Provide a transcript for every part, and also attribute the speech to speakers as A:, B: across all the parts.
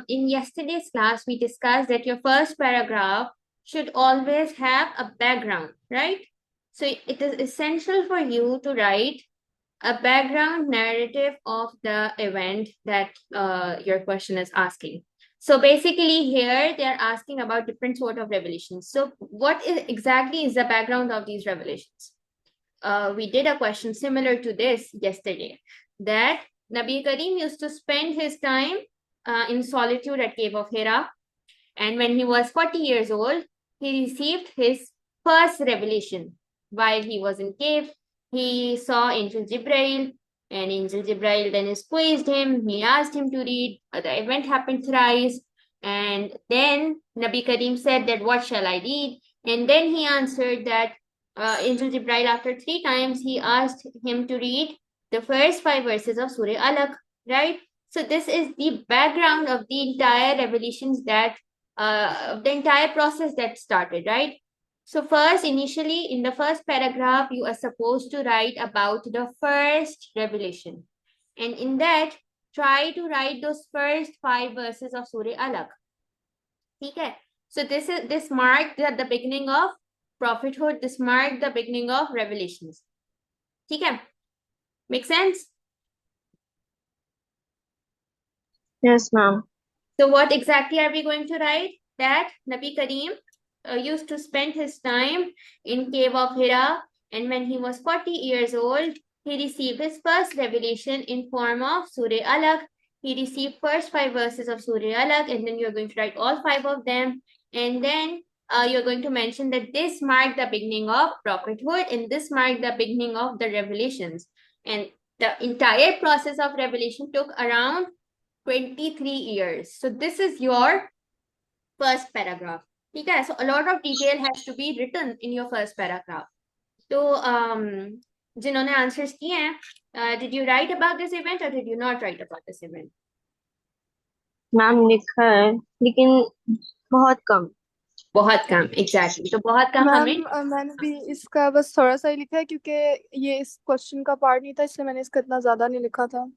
A: in yesterday's class, we discussed that your first paragraph should always have a background, right? So it is essential for you to write a background narrative of the event that your question is asking. So basically here they're asking about different sort of revelations. So what is exactly is the background of these revelations? We did a question similar to this yesterday, that Nabi Karim used to spend his time in solitude at Cave of Hira, and when he was 40 years old, he received his first revelation. While he was in cave, he saw Angel Jibrail, and Angel Jibrail then squeezed him. He asked him to read. The event happened thrice. And then Nabi Karim said that, what shall I read? And then he answered that Angel Jibrail, after 3 times, he asked him to read the first 5 verses of Surah Alaq, right? So this is the background of the entire revelations that the entire process that started, right? So first, initially, in the first paragraph, you are supposed to write about the first revelation. And in that, try to write those first 5 verses of Surah Alaq. Okay? So this marked the beginning of prophethood. This marked the beginning of revelations. Okay? Make sense?
B: Yes, ma'am.
A: So what exactly are we going to write? That Nabi Karim used to spend his time in Cave of Hira, and when he was 40 years old, he received his first revelation in form of Surah Alaq. He received first 5 verses of Surah Alaq, and then you're going to write all 5 of them, and then you're going to mention that this marked the beginning of prophethood, and this marked the beginning of the revelations. And the entire process of revelation took around 23 years. So this is your first paragraph. Okay, so a lot of detail has to be written in your first paragraph. So जिन्होंने answers किए हैं, did you write about this event or did you not write about this event?
B: Ma'am लिखा है लेकिन बहुत कम।
A: बहुत कम, exactly. तो बहुत कम हमें
C: मैम मैंने भी इसका बस थोड़ा सा ही लिखा है क्योंकि ये इस क्वेश्चन का पार्ट नहीं था, इसलिए मैंने इसका इतना ज्यादा नहीं लिखा था।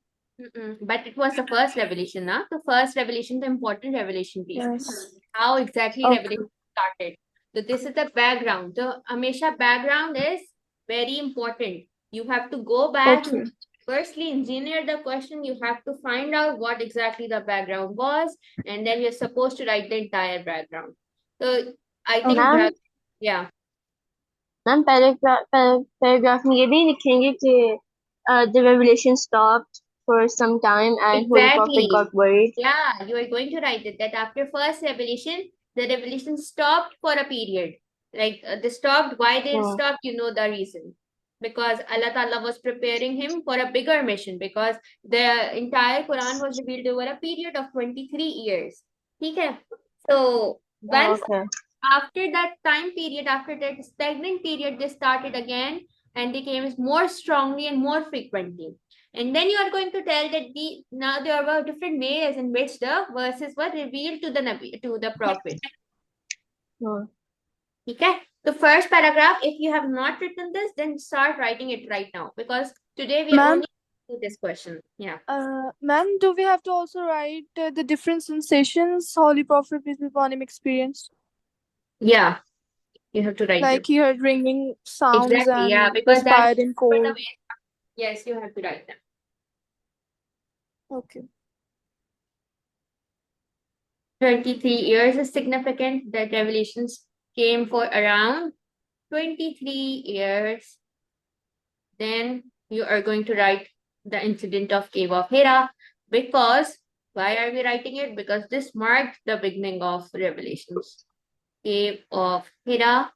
A: But it was the first revelation, na? The first revelation, the important revelation piece.
C: Yes.
A: How exactly
C: Okay.
A: revelation started. So this is the background. So Hamisha, background is very important. You have to go back.
C: Okay.
A: Firstly, engineer the question. You have to find out what exactly the background was, and then you're supposed to write the entire background. So I think,
B: ma'am
A: yeah.
B: Ma'am paragraph में ये भी लिखेंगे कि the revelation stopped for some time and Holy Prophet
A: Exactly.
B: got worried.
A: Yeah, you are going to write it that after first revelation, the revelation stopped for a period. Like they stopped. Why they stopped? You know the reason. Because Allah Ta'ala was preparing him for a bigger mission, because the entire Quran was revealed over a period of 23 years. Okay? So once
B: Okay.
A: after that time period, after that stagnant period, they started again and they came more strongly and more frequently. And then you are going to tell that now there were different ways in which the verses were revealed to the Nabi, to the Prophet. Okay? The first paragraph, if you have not written this, then start writing it right now, because today we are only to this question. Yeah.
C: Ma'am, do we have to also write the different sensations Holy Prophet peace be upon him experienced?
A: Yeah. You have to write
C: Like
A: them.
C: he heard ringing sounds
A: Exactly,
C: and
A: yeah, because
C: perspired
A: that
C: in cold.
A: yes, you have to write them.
C: Okay.
A: 23 years is significant. That revelations came for around 23 years. Then you are going to write the incident of Cave of Hira, because why are we writing it? Because this marked the beginning of revelations. Cave of Hira,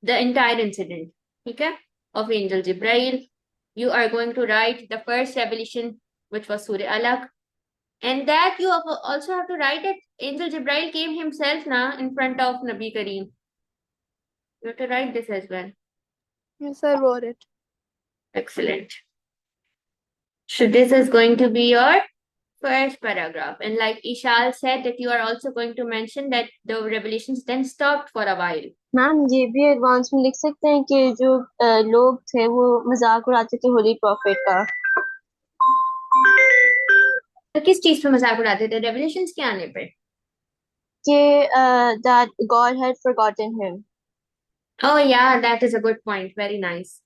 A: the entire incident, okay, of Angel Jibrail. You are going to write the first revelation, which was Surah Alaq. And that you also have to write that Angel Jibrail came himself now in front of Nabi Kareem. You have to write this as well.
C: Yes, I wrote it.
A: Excellent. So this is going to be your first paragraph. And like Ishal said, that you are also going to mention that the revelations then stopped for a while.
B: Ma'am ये भी advance में लिख सकते हैं कि जो लोग थे वो मजाक उड़ाते थे होली प्रॉफिट का।
A: तो किस चीज पे मजाक उड़ाते थे रेवलेशंस के आने पे?
B: कि that God had forgotten him.
A: Oh yeah, that is a good point. Very nice.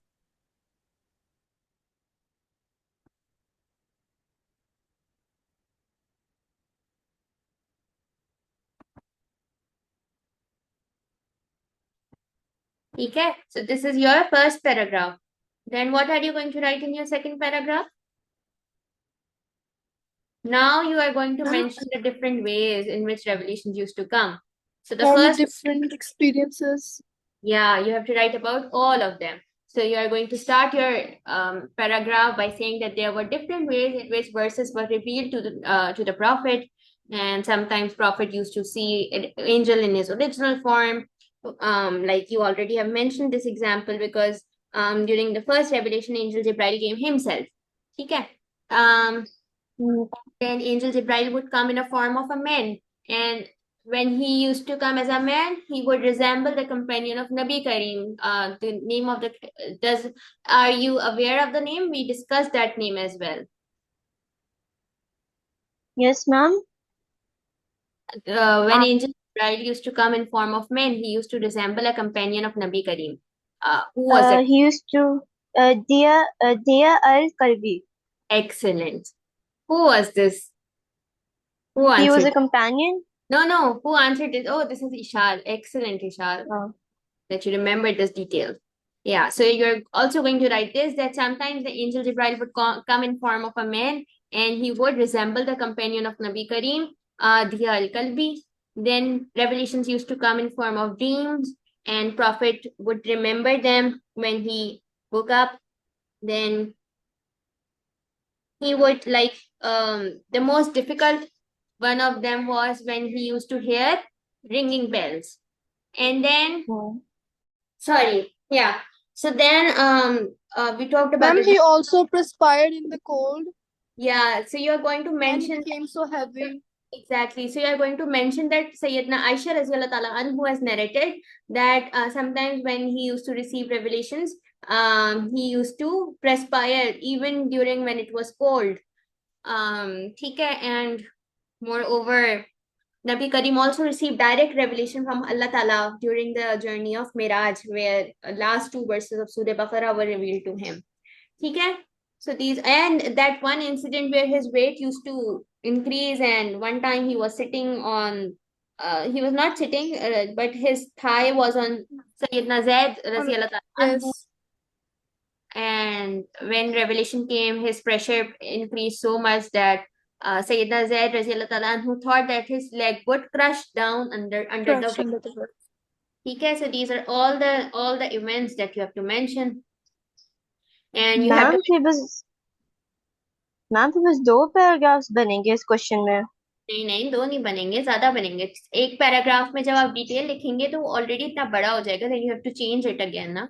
A: Okay, so this is your first paragraph. Then what are you going to write in your second paragraph? Now you are going to mention the different ways in which revelations used to come. So the
C: All the
A: first,
C: different experiences.
A: yeah, you have to write about all of them. So you are going to start your paragraph by saying that there were different ways in which verses were revealed to the prophet, and sometimes prophet used to see an angel in his original form. Like you already have mentioned this example because during the first revelation, angel Jibril came himself. Okay.
B: Hmm.
A: Then angel Jibril would come in a form of a man, and when he used to come as a man, he would resemble the companion of Nabi Kareem. The name of the does are you aware of the name? We discussed that name as well.
B: Yes, ma'am.
A: When angel Jibril used to come in form of man, he used to resemble a companion of Nabi Kareem. Who was that?
B: He used to Dia al-Kalbi.
A: Excellent. Who was this? Who
B: He was
A: answered?
B: a companion.
A: No, no. Who answered this? Oh, this is Ishal. Excellent, Ishal.
B: Oh,
A: That you remember this detail. Yeah, so you're also going to write this that sometimes the angel Jibril would come in form of a man and he would resemble the companion of Nabi Kareem, Diya al-Kalbi. Then revelations used to come in form of dreams and Prophet would remember them when he woke up. Then he would the most difficult one of them was when he used to hear ringing bells. And then
B: oh.
A: sorry. Yeah. So then we talked about
C: Ma'am,
A: the
C: he also perspired in the cold
A: yeah. So you're going to
C: and
A: mention
C: it came so heavy.
A: exactly. So you're going to mention that Sayyidina Aisha Raziyallahu Ta'ala anhu has narrated that sometimes when he used to receive revelations, he used to perspire even during when it was cold. ठीक है, and moreover, Nabi Karim also received direct revelation from Allah Ta'ala during the journey of Miraj, where last two verses of Surah Baqarah were revealed to him. Okay? So these, and that one incident where his weight used to increase, and one time he was sitting on, he was not sitting, but his thigh was on Sayyidina Zaid,
C: On,
A: Raziyallahu Ta'ala anhu,
C: yes,
A: and when revelation came, his pressure increased so much that Sayyidina Zaid Raziyallahu Ta'ala anhu thought that his leg would crush down under the
C: crushed
A: weight.
C: under the earth.
A: Okay, so these are all the events that you have to mention, and you have to
B: ma'am फिर बस ma'am फिर बस 2 paragraphs बनेंगे इस question में.
A: नहीं नहीं, दो नहीं बनेंगे, ज्यादा बनेंगे. एक पैराग्राफ में जब आप डिटेल लिखेंगे तो ऑलरेडी इतना बड़ा हो जाएगा, then you have to change it again ना.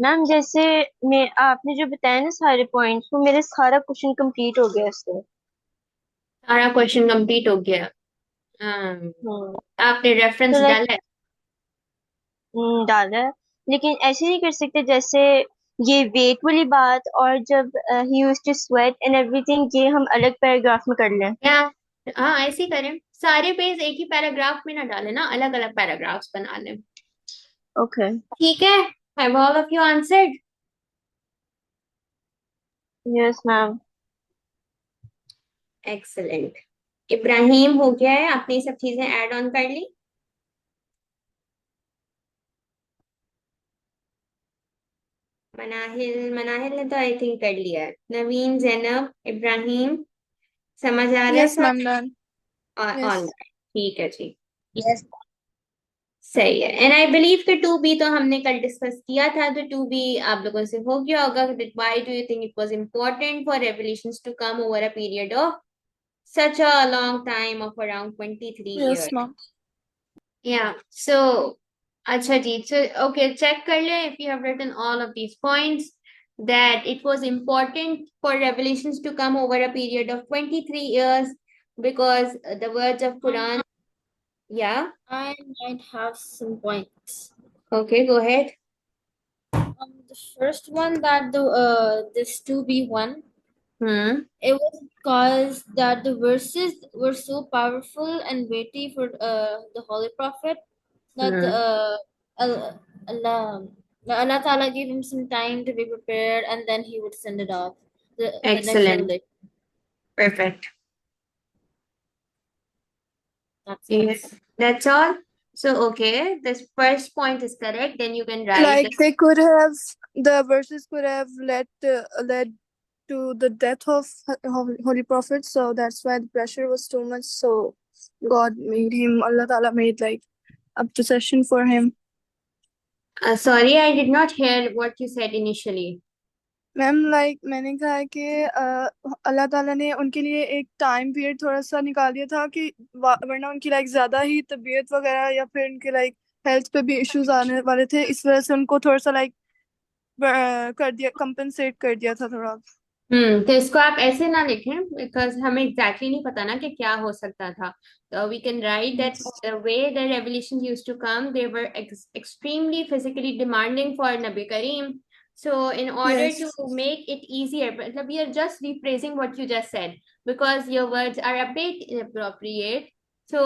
B: मैम जैसे मैं आपने जो बताया ना सारे पॉइंट्स वो मेरे सारा क्वेश्चन कंप्लीट हो गया इससे.
A: सारा क्वेश्चन कंप्लीट हो गया. हाँ,
B: हम्म.
A: आपने रेफरेंस
B: तो लाइक
A: डाला है?
B: डाला है लेकिन ऐसे नहीं कर सकते जैसे ये वेट वाली बात और जब he used to sweat and everything ये हम अलग पैराग्राफ में कर लें.
A: या हाँ, ऐसे ही करें. सारे पेज एक ही पैराग्राफ में ना डालें ना, अलग अलग पैराग्राफ्स बना लें.
B: ओके.
A: ठीक है. Have all of you answered?
B: Yes ma'am.
A: Excellent. Ibrahim हो गया है, आपने ये सब चीजें ऐड ऑन कर ली? मनाहिल मनाहिल ने तो आई थिंक कर लिया है. नवीन, जैनब, इब्राहिम, समझ आ रहा है
C: Yes,
A: सब?
C: ma'am, done.
A: ऑन.
C: Yes.
A: ठीक है जी. यस, सही है. एंड आई बिलीव कि टू बी तो हमने कल डिस्कस किया था, तो टू बी आप लोगों से हो गया होगा. Why do you think it was important for revelations to come over a period of such a long time of around 23
C: Yes,
A: years?
C: ma'am.
A: Yeah, so अच्छा जी. So okay, check कर ले if you have written all of these points that it was important for revelations to come over a period of 23 years because the words of Quran. Yeah,
D: I might have some points.
A: okay, go ahead.
D: The first one that this 2B1 It was because that the verses were so powerful and weighty for the Holy Prophet that Allah, Allah, Allah Ta'ala gave him some time to be prepared and then he would send it off. The next
A: Excellent.
D: revelation.
A: Perfect.
D: That's it.
A: Yes, that's all. So, okay, this first point is correct. Then you can write
C: Like they could have, the verses could have led to the death of Holy Prophet. So that's why the pressure was too much. So God made him, Allah Ta'ala made like a procession for him.
A: sorry, I did not hear what you said initially.
C: Ma'am like मैंने कहा है कि अल्लाह ताला ने उनके लिए एक time period थोड़ा सा निकाल दिया था कि वरना उनकी लाइक ज्यादा ही तबीयत वगैरह या फिर उनके लाइक हेल्थ पे भी इश्यूज आने वाले थे, इस वजह से उनको थोड़ा सा लाइक कर दिया, कंपनसेट कर दिया था थोड़ा.
A: तो इसको आप ऐसे ना लिखें बिकॉज हमें एग्जैक्टली नहीं पता ना कि क्या हो सकता था. तो we can write that the way the revelation used to come they were extremely physically demanding for Nabi Kareem. So in order
C: Yes.
A: to make it easier, मतलब we are just rephrasing what you just said because your words are a bit inappropriate. So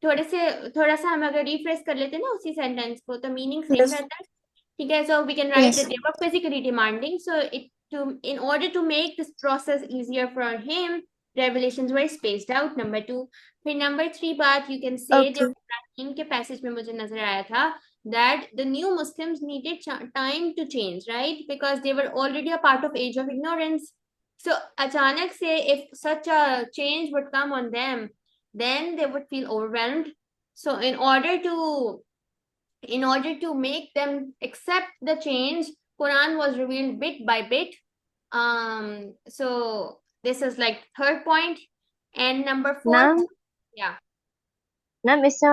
A: थोड़ा सा हम अगर refresh कर लेते ना उसी sentence को तो मीनिंग सेम
C: Yes.
A: रहता है. ठीक है, so we can write
C: Yes.
A: that they were physically demanding. So in order to make this process easier for him, revelations were spaced out. Number 2. फिर number 3 बात you can say
C: Okay.
A: जो के passage में मुझे नजर आया था that the new Muslims needed time to change, right? Because they were already a part of age of ignorance. So अचानक से if such a change would come on them, then they would feel overwhelmed. So in order to make them accept the change, Quran was revealed bit by bit. So this is like third point. And number 4,
B: ma'am
A: yeah.
B: Ma'am इससे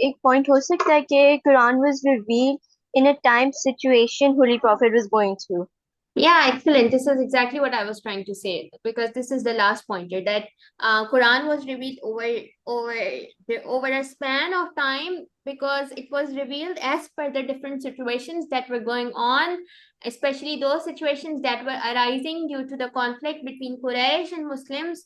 B: एक point हो सकता है कि Quran was revealed in a time situation holy prophet was going through.
A: Yeah, excellent. This is exactly what I was trying to say because this is the last pointer that Quran was revealed over a span of time because it was revealed as per the different situations that were going on, especially those situations that were arising due to the conflict between Quraysh and Muslims.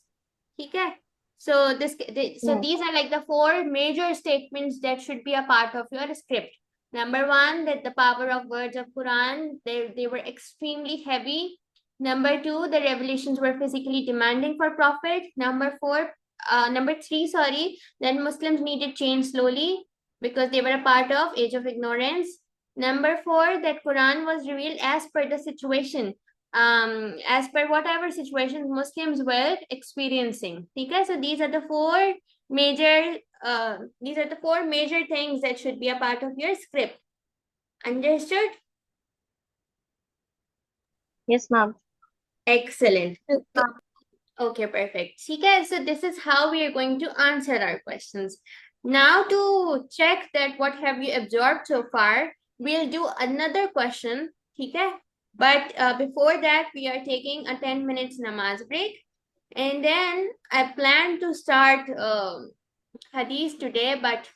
A: Okay. So these are like the 4 major statements that should be a part of your script. Number 1, that the power of words of Quran, they were extremely heavy. Number 2, the revelations were physically demanding for Prophet. Number 3, sorry, that Muslims needed change slowly because they were a part of age of ignorance. Number 4, that Quran was revealed as per the situation, as per whatever situations Muslims were experiencing. Okay, so these are the 4 major things that should be a part of your script. Understood?
B: Yes ma'am.
A: Excellent. Okay, perfect. Okay, so this is how we are going to answer our questions. Now to check that what have you absorbed so far, we'll do another question. Okay? But before that, we are taking a 10 minutes namaz break. And then I plan to start hadith today, but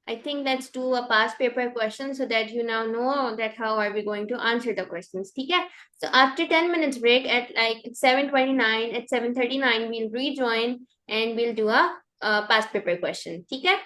A: I think let's do a past paper question so that you now know that how are we going to answer the questions. Okay? So after 10 minutes break at like 7:29, at 7:39, we'll rejoin and we'll do a past paper question. Okay?